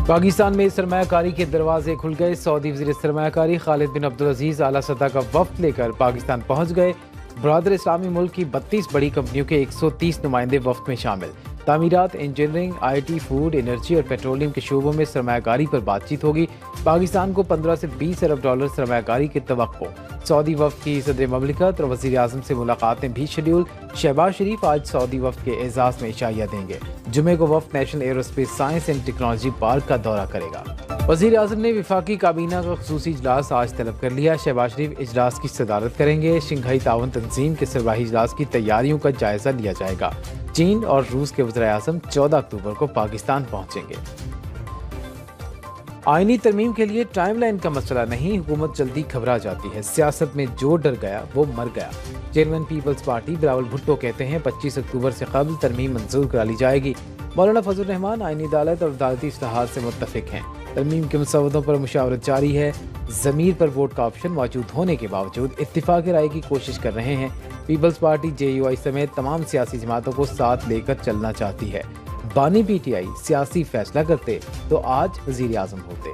پاکستان میں سرمایہ کے دروازے کھل گئے۔ سعودی وزیر سرمایہ کاری خالد بن عبدالعزیز اعلیٰ سطح کا وفد لے کر پاکستان پہنچ گئے۔ برادر اسلامی ملک کی 32 بڑی کمپنیوں کے 130 نمائندے وفد میں شامل۔ تعمیرات، engineering, I T, food, energy اور پیٹرولیم کے شعبوں میں سرمایہ کاری پر بات چیت ہوگی۔ پاکستان کو 15 سے 20 ارب ڈالر سرمایہ کاری کی توقع۔ سعودی وفد کی صدر مملکت اور وزیر اعظم سے ملاقاتیں بھی شیڈول۔ شہباز شریف آج سعودی وفد کے اعزاز میں عشائیہ دیں گے۔ جمعے کو وفد national arrow space science and technology park کا دورہ کرے گا۔ وزیر اعظم نے وفاقی کابینہ کا خصوصی اجلاس آج طلب کر لیا۔ شہباز شریف اجلاس کی صدارت کریں گے۔ شنگھائی تعاون تنظیم کے سربراہی اجلاس کی تیاریوں کا جائزہ لیا جائے گا۔ چین اور روس کے وزراء اعظم 14 اکتوبر کو پاکستان پہنچیں گے۔ آئینی ترمیم کے لیے ٹائم لائن کا مسئلہ نہیں، حکومت جلدی گھبرا جاتی ہے۔ سیاست میں جو ڈر گیا وہ مر گیا۔ چیئرمین پیپلز پارٹی بلاول بھٹو کہتے ہیں 25 اکتوبر سے قبل ترمیم منظور کرا لی جائے گی۔ مولانا فضل الرحمان آئینی عدالت اور عدالتی اصلاحات سے متفق ہیں۔ ترمیم کے مسودوں پر مشاورت جاری ہے۔ ضمیر پر ووٹ کا آپشن موجود ہونے کے باوجود اتفاق رائے کی کوشش کر رہے ہیں۔ پیپلز پارٹی JUI سمیت تمام سیاسی جماعتوں کو ساتھ لے کر چلنا چاہتی ہے۔ بانی PTI سیاسی فیصلہ کرتے تو آج وزیر اعظم ہوتے۔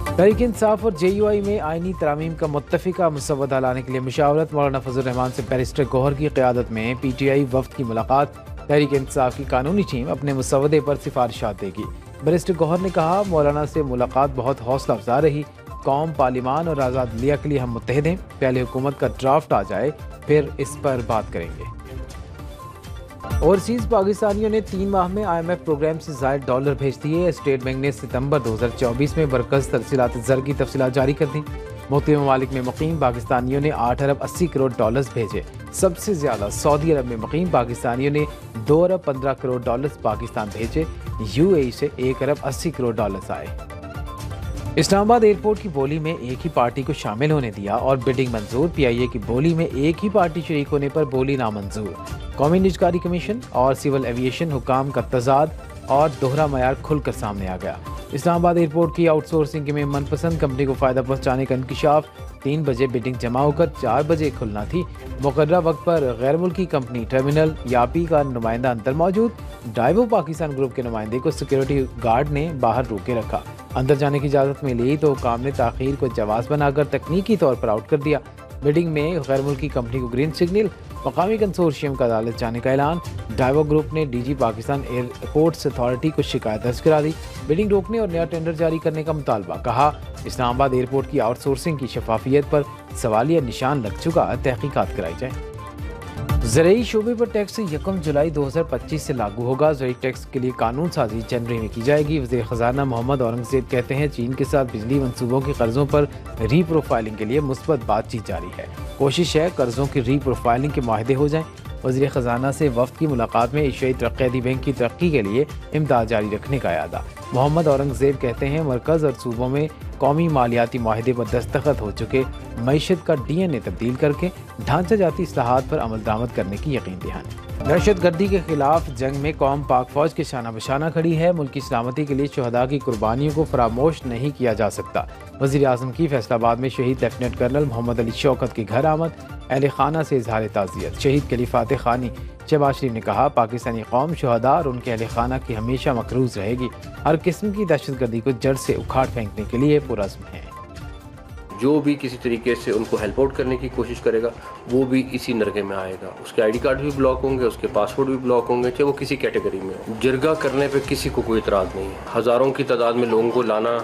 تحریک انصاف اور JUI میں آئینی ترامیم کا متفقہ مسودہ لانے کے لیے مشاورت۔ مولانا فضل الرحمان سے بیرسٹر گوہر کی قیادت میں PTI وفد کی ملاقات۔ تحریک انصاف کی قانونی ٹیم اپنے مسودے پر سفارشات دے گی۔ بیرسٹر گوہر نے کہا مولانا سے ملاقات بہت حوصلہ افزا رہی۔ قوم، پارلیمان اور آزاد عدلیہ کے لیے ہم متحد ہیں۔ پہلے حکومت کا ڈرافٹ آ جائے پھر اس پر بات کریں گے۔ اوورسیز پاکستانیوں نے 3 ماہ میں IMF پروگرام سے زائد ڈالر بھیج دیے۔ اسٹیٹ بینک نے ستمبر 2024 میں مرکز ترسیلات زر کی تفصیلات جاری کر دیں۔ مختلف ممالک میں مقیم پاکستانیوں نے 8 ارب 80 کروڑ ڈالرز بھیجے۔ سب سے زیادہ سعودی عرب میں مقیم پاکستانیوں نے 2 ارب 15 کروڑ ڈالرز پاکستان بھیجے۔ UAE سے 1 ارب 80 کروڑ ڈالرز آئے۔ اسلام آباد ایئرپورٹ کی بولی میں ایک ہی پارٹی کو شامل ہونے دیا اور بڈنگ منظور۔ PIA کی بولی میں ایک ہی پارٹی شریک ہونے پر بولی نامنظور۔ قومی نجکاری کمیشن اور سول ایویشن حکام کا تضاد اور دوہرا معیار کھل کر سامنے آ گیا۔ اسلام آباد ایئرپورٹ کی آؤٹ سورسنگ میں من پسند کمپنی کو فائدہ پہنچانے کا انکشاف۔ 3 بجے بڈنگ جمع ہو کر 4 بجے کھلنا تھی۔ مقررہ وقت پر غیر ملکی کمپنی ٹرمینل یاپی کا نمائندہ اندر موجود۔ ڈائیو پاکستان گروپ کے نمائندے کو سیکیورٹی گارڈ نے باہر روکے رکھا۔ اندر جانے کی اجازت ملی تو حکام نے تاخیر کو جواز بنا کر تکنیکی طور پر آؤٹ کر دیا۔ بڈنگ میں غیر ملکی کمپنی کو گرین سگنل۔ مقامی کنسورشیم کا عدالت جانے کا اعلان۔ ڈائیو گروپ نے DG پاکستان ایئرپورٹس اتھارٹی کو شکایت درج کرا دی۔ بڈنگ روکنے اور نیا ٹینڈر جاری کرنے کا مطالبہ۔ کہا اسلام آباد ایئرپورٹ کی آؤٹ سورسنگ کی شفافیت پر سوالیہ نشان لگ چکا، تحقیقات کرائی جائیں۔ زرعی شعبے پر ٹیکس 1 جولائی 2025 سے لاگو ہوگا۔ زرعی ٹیکس کے لیے قانون سازی جنوری میں کی جائے گی۔ وزیر خزانہ محمد اورنگزیب کہتے ہیں چین کے ساتھ بجلی منصوبوں کے قرضوں پر ری پروفائلنگ کے لیے مثبت بات چیت جاری ہے۔ کوشش ہے قرضوں کی ری پروفائلنگ کے معاہدے ہو جائیں۔ وزیر خزانہ سے وفد کی ملاقات میں ایشیائی ترقیاتی بینک کی ترقی کے لیے امداد جاری رکھنے کا اعادہ۔ محمد اورنگزیب کہتے ہیں مرکز اور صوبوں میں قومی مالیاتی معاہدے پر دستخط ہو چکے، معیشت کا DNA تبدیل کر کے ڈھانچہ جاتی اصلاحات پر عمل درآمد کرنے کی یقین دہانی۔ دہشت گردی کے خلاف جنگ میں قوم پاک فوج کے شانہ بشانہ کھڑی ہے۔ ملکی سلامتی کے لیے شہداء کی قربانیوں کو فراموش نہیں کیا جا سکتا۔ وزیر اعظم کی فیصل آباد میں شہید لیفٹیننٹ کرنل محمد علی شوکت کے گھر آمد۔ اہل خانہ سے اظہار تعزیت۔ شہید کے لیے فاتح خوانی۔ شہباز شریف نے کہا پاکستانی قوم، شہداء اور ان کے اہل خانہ کی ہمیشہ مقروض رہے گی۔ ہر قسم کی دہشت گردی کو جڑ سے اکھاڑ پھینکنے کے لیے پرعزم ہے۔ جو بھی کسی طریقے سے ان کو ہیلپ آؤٹ کرنے کی کوشش کرے گا وہ بھی اسی نرغے میں آئے گا۔ اس کے ID کارڈ بھی بلاک ہوں گے، اس کے پاسپورٹ بھی بلاک ہوں گے، چاہے وہ کسی کیٹیگری میں ہو۔ جرگہ کرنے پہ کسی کو کوئی اعتراض نہیں ہے۔ ہزاروں کی تعداد میں لوگوں کو لانا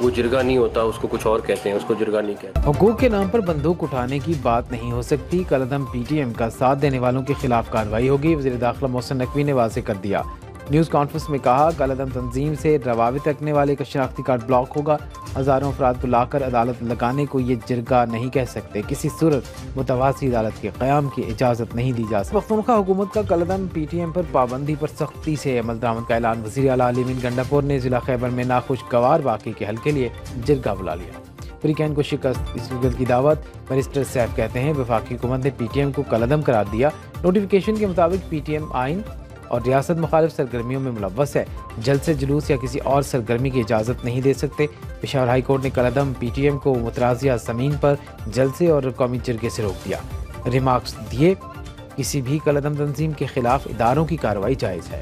وہ جرگہ نہیں ہوتا، اس کو کچھ اور کہتے ہیں، اس کو جرگہ نہیں کہتے۔ حقوق کے نام پر بندوق اٹھانے کی بات نہیں ہو سکتی۔ کالعدم PTM کا ساتھ دینے والوں کے خلاف کارروائی ہوگی۔ وزیر داخلہ محسن نقوی نے واضح کر دیا۔ نیوز کانفرنس میں کہا کالعدم تنظیم سے روابط رکھنے والے کا شناختی کارڈ بلاک ہوگا۔ ہزاروں افراد کو لا کر عدالت لگانے کو یہ جرگہ نہیں کہہ سکتے۔ کسی صورت متوازی عدالت کے قیام کی اجازت نہیں دی جا سکتی۔ پختونخوا حکومت کا کالعدم PTM پر پابندی پر سختی سے عمل درآمد کا اعلان۔ وزیر اعلیٰ علی امین گنڈاپور نے ضلع خیبر میں ناخوشگوار واقعے کے حل کے لیے جرگہ بلا لیا۔ فریقین کو شکست کی دعوت۔ بیرسٹر سیف کہتے ہیں وفاقی حکومت نے PTM کو کالعدم قرار دیا۔ نوٹیفیکیشن کے مطابق PTM آئین اور ریاست مخالف سرگرمیوں میں ملوث ہے۔ جلسے، جلوس یا کسی اور سرگرمی کی اجازت نہیں دے سکتے۔ پشاور ہائی کورٹ نے کالعدم PTM کو متنازعہ زمین پر جلسے اور قومی جرگے سے روک دیا۔ ریمارکس دیے کسی بھی کالعدم تنظیم کے خلاف اداروں کی کارروائی جائز ہے۔